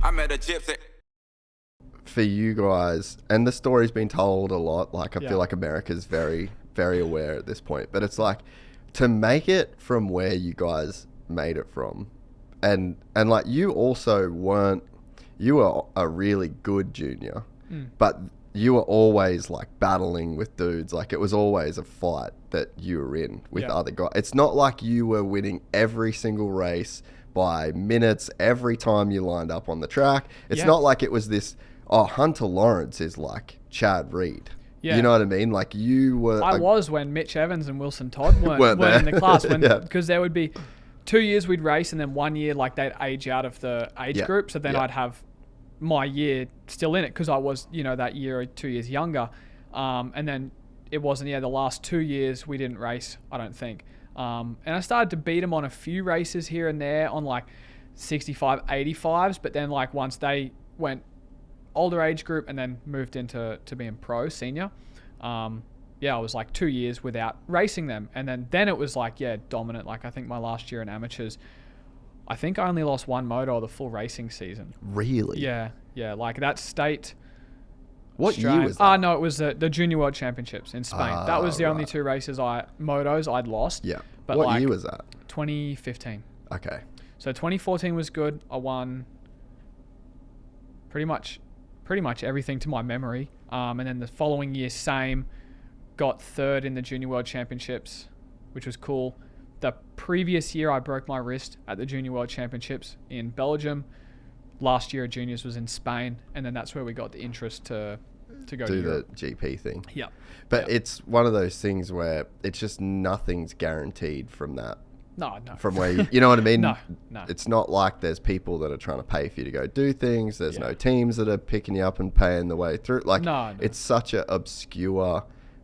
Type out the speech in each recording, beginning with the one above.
I met a Gypsy. For you guys, and the story's been told a lot, like I feel like America's very, very aware at this point, but it's like to make it from where you guys made it from, and like you also weren't, you were a really good junior, but you were always like battling with dudes. Like it was always a fight that you were in with other guys. It's not like you were winning every single race by minutes every time you lined up on the track. It's not like it was this, oh, Hunter Lawrence is like Chad Reed. Yeah. You know what I mean? Like you were... I was when Mitch Evans and Wilson Todd weren't in the class. Because there would be 2 years we'd race and then 1 year like they'd age out of the age group. So then I'd have my year still in it because I was, that year or 2 years younger. And then it wasn't, the last 2 years we didn't race, I don't think. And I started to beat them on a few races here and there on like 65, 85s. But then like once they went older age group and then moved into being pro senior, I was like 2 years without racing them. And then it was like, dominant. Like I think my last year in amateurs, I think I only lost one moto the full racing season. Really? Yeah. Like that state. What year was that? No, it was the Junior World Championships in Spain. That was the only two races motos I'd lost. Yeah. But what year was that? 2015. Okay. So 2014 was good. I won pretty much everything to my memory. And then the following year, same, got third in the Junior World Championships, which was cool. The previous year, I broke my wrist at the Junior World Championships in Belgium. Last year at juniors was in Spain, and then that's where we got the interest to go do to Europe. The GP thing. Yeah, but it's one of those things where it's just nothing's guaranteed from that. No. From where you know what I mean? No. It's not like there's people that are trying to pay for you to go do things. There's no teams that are picking you up and paying the way through. Like it's such an obscure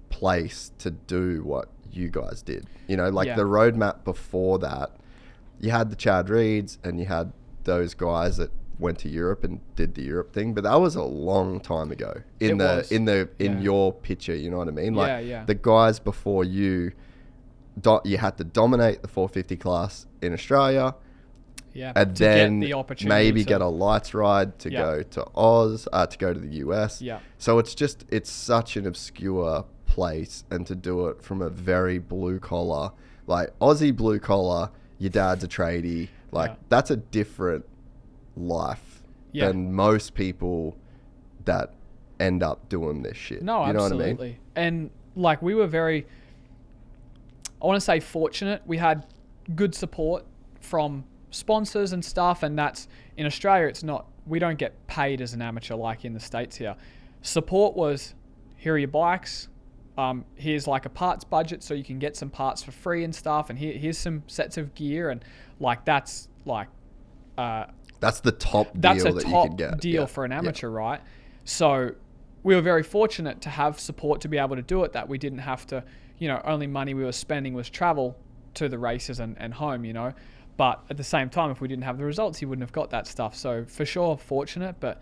place to do what you guys did. The roadmap before that, you had the Chad Reeds and you had those guys that went to Europe and did the Europe thing, but that was a long time ago in your picture, you know what I mean? Like the guys before you had to dominate the 450 class in Australia, and then get the maybe get a lights ride to go to Oz, to go to the US. So it's such an obscure place, and to do it from a very blue collar, like Aussie blue collar, your dad's a tradie, that's a different life than most people that end up doing this shit. No, you know absolutely. What I mean? And like we were very, I want to say fortunate. We had good support from sponsors and stuff, and that's in Australia. It's not, we don't get paid as an amateur like in the States here. Support was, here are your bikes. Here's like a parts budget so you can get some parts for free and stuff, and here's some sets of gear, and like that's like that's the top deal that's a that top you can get. deal for an amateur, right? So we were very fortunate to have support to be able to do it, that we didn't have to, only money we were spending was travel to the races and home, but at the same time, if we didn't have the results, you wouldn't have got that stuff. So for sure, fortunate. But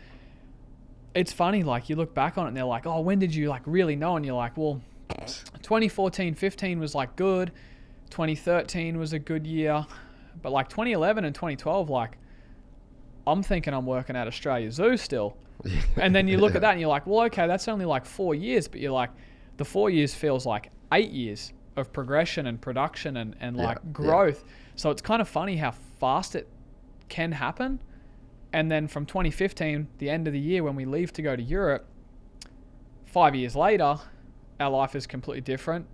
it's funny, like you look back on it and they're like, oh, when did you like really know? And you're like, well, 2014, 15 was like good. 2013 was a good year. But like 2011 and 2012, like I'm thinking I'm working at Australia Zoo still. And then you look at that and you're like, well, okay, that's only like 4 years. But you're like, the 4 years feels like 8 years of progression and production and like growth. So it's kind of funny how fast it can happen. And then from 2015, the end of the year when we leave to go to Europe, 5 years later, our life is completely different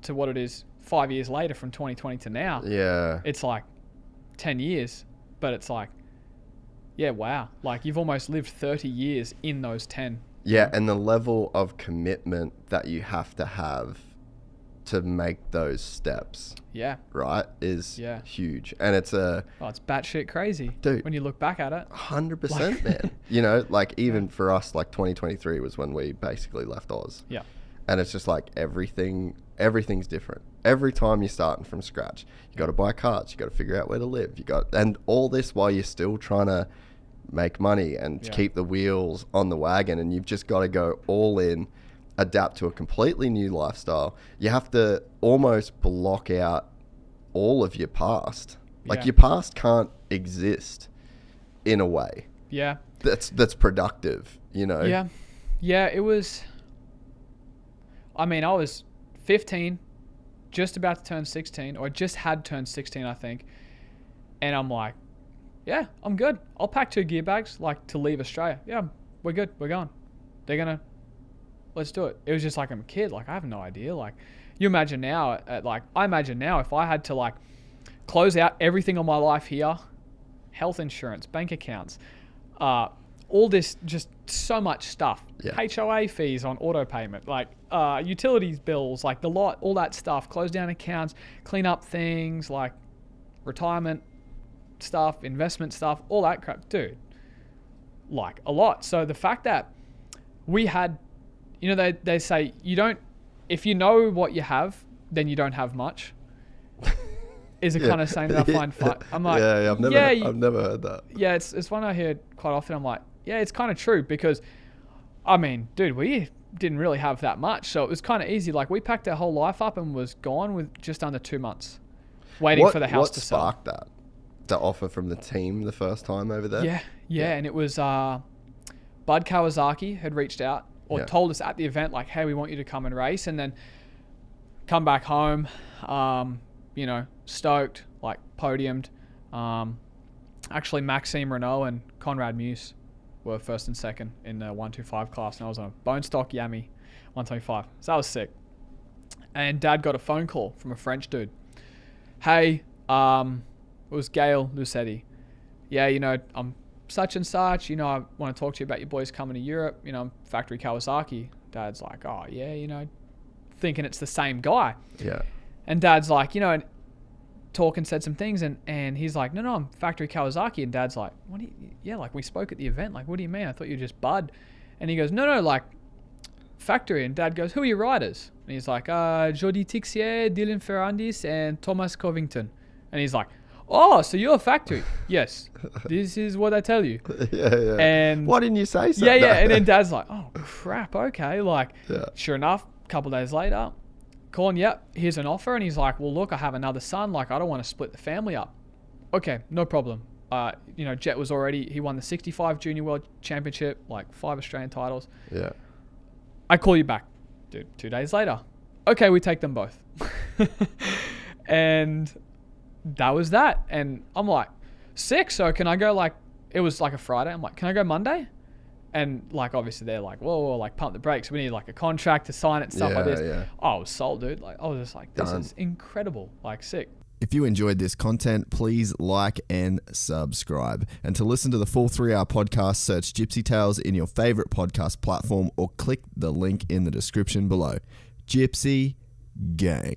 to what it is 5 years later from 2020 to now. Yeah. It's like 10 years, but it's like, yeah, wow. Like you've almost lived 30 years in those 10. Yeah, and the level of commitment that you have to make those steps. Yeah. Right? Is huge. And it's it's batshit crazy. Dude. When you look back at it. 100%, man. Like even for us, like 2023 was when we basically left Oz. Yeah. And it's just like everything's different. Every time you're starting from scratch, you got to buy carts, you got to figure out where to live. And all this while you're still trying to make money and keep the wheels on the wagon, and you've just got to go all in, adapt to a completely new lifestyle. You have to almost block out all of your past. Like your past can't exist in a way. Yeah. That's productive, you know? Yeah. Yeah, it was... I mean, I was 15, just about to turn 16, or just had turned 16, I think. And I'm like, yeah, I'm good. I'll pack 2 gear bags, like, to leave Australia. Yeah, we're good. We're going. They're going to... Let's do it. It was just like I'm a kid. Like, I have no idea. Like, you imagine now, I imagine now if I had to, like, close out everything on my life here, health insurance, bank accounts, all this, just so much stuff. Yeah. HOA fees on auto payment, like utilities bills, like the lot, all that stuff, close down accounts, clean up things, like retirement stuff, investment stuff, all that crap, dude, like a lot. So the fact that we had, you know, they say if you know what you have, then you don't have much. Is a kind of saying that I find fun. I'm like, I've never heard that. Yeah, it's one I hear quite often. I'm like, yeah, it's kind of true because, I mean, dude, we didn't really have that much, so it was kind of easy. Like, we packed our whole life up and was gone with just under 2 months, waiting for the house to sell. What sparked that? The offer from the team the first time over there? Yeah, and it was Bud Kawasaki had reached out or told us at the event, like, hey, we want you to come and race, and then come back home. You know, stoked, like podiumed. Actually, Maxime Renault and Conrad Muse were first and second in the 125 class, and I was on a bone stock Yami 125. So that was sick. And Dad got a phone call from a French dude. Hey, it was Gail Lucetti. Yeah, you know, I'm such and such. You know, I want to talk to you about your boys coming to Europe. You know, Factory Kawasaki. Dad's like, oh yeah, you know, thinking it's the same guy. Yeah. And Dad's like, you know, talking, said some things, and he's like, no, I'm Factory Kawasaki. And Dad's like, what do you, yeah, like we spoke at the event. Like, what do you mean? I thought you were just Bud. And he goes, no, like Factory. And Dad goes, who are your riders? And he's like, Jody Tixier, Dylan Ferrandis, and Thomas Covington. And he's like, oh, so you're a Factory? Yes. This is what I tell you. Yeah. And why didn't you say so? Yeah. And then Dad's like, oh crap, okay. Like, sure enough, a couple of days later, calling, here's an offer. And he's like, well, look, I have another son. Like, I don't want to split the family up. Okay, no problem. You know, Jet was he won the 65 Junior World Championship, like 5 Australian titles. Yeah. I call you back, dude, 2 days later. Okay, we take them both. And that was that. And I'm like, sick. So can I go, like, it was like a Friday. I'm like, can I go Monday? And like, obviously they're like, whoa, like pump the brakes. We need like a contract to sign it and stuff like this. Yeah. Oh, I was sold, dude. Like, I was just like, this is incredible. Like, sick. If you enjoyed this content, please like and subscribe. And to listen to the full 3-hour podcast, search Gypsy Tales in your favorite podcast platform or click the link in the description below. Gypsy Gang.